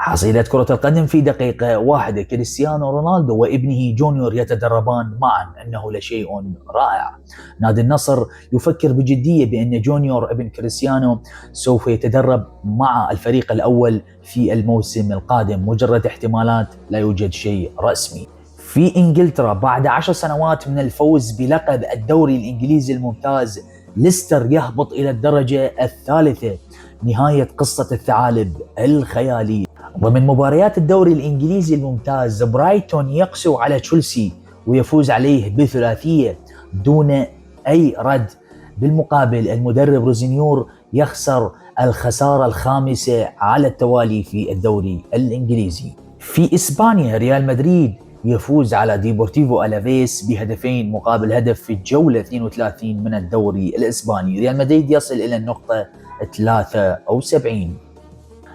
حصيلة كرة القدم في دقيقة واحدة: كريستيانو رونالدو وابنه جونيور يتدربان معا، إنه لشيء رائع. نادي النصر يفكر بجدية بأن جونيور ابن كريستيانو سوف يتدرب مع الفريق الأول في الموسم القادم، مجرد احتمالات، لا يوجد شيء رسمي. في إنجلترا، بعد 10 سنوات من الفوز بلقب الدوري الإنجليزي الممتاز، ليستر يهبط إلى الدرجة الثالثة. نهاية قصة الثعالب الخيالية. ضمن مباريات الدوري الإنجليزي الممتاز، برايتون يقسو على تشيلسي ويفوز عليه بثلاثية دون أي رد. بالمقابل، المدرب روزينيور يخسر الخسارة الخامسة على التوالي في الدوري الإنجليزي. في إسبانيا، ريال مدريد يفوز على ديبورتيفو ألافيس بهدفين مقابل هدف في الجولة 32 من الدوري الإسباني. ريال مدريد يصل إلى النقطة 73.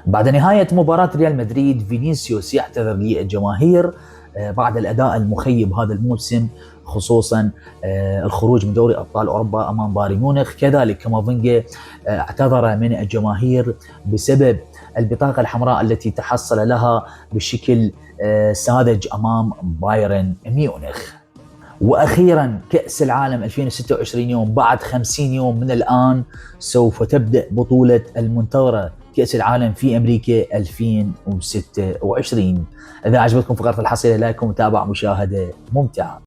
بعد نهاية مباراة ريال مدريد، فينيسيوس يعتذر للجماهير بعد الأداء المخيب هذا الموسم، خصوصا الخروج من دوري أبطال أوروبا أمام بايرن ميونخ. كذلك كامافينجا اعتذر من الجماهير بسبب البطاقة الحمراء التي تحصل لها بشكل ساذج أمام بايرن ميونخ. وأخيرا، كأس العالم 2026 يوم، بعد 50 يوم من الآن سوف تبدأ بطولة المنتظرة كأس العالم في أمريكا 2026. إذا عجبتكم فقرة الحصيلة، لايك ومتابعة مشاهدة ممتعة.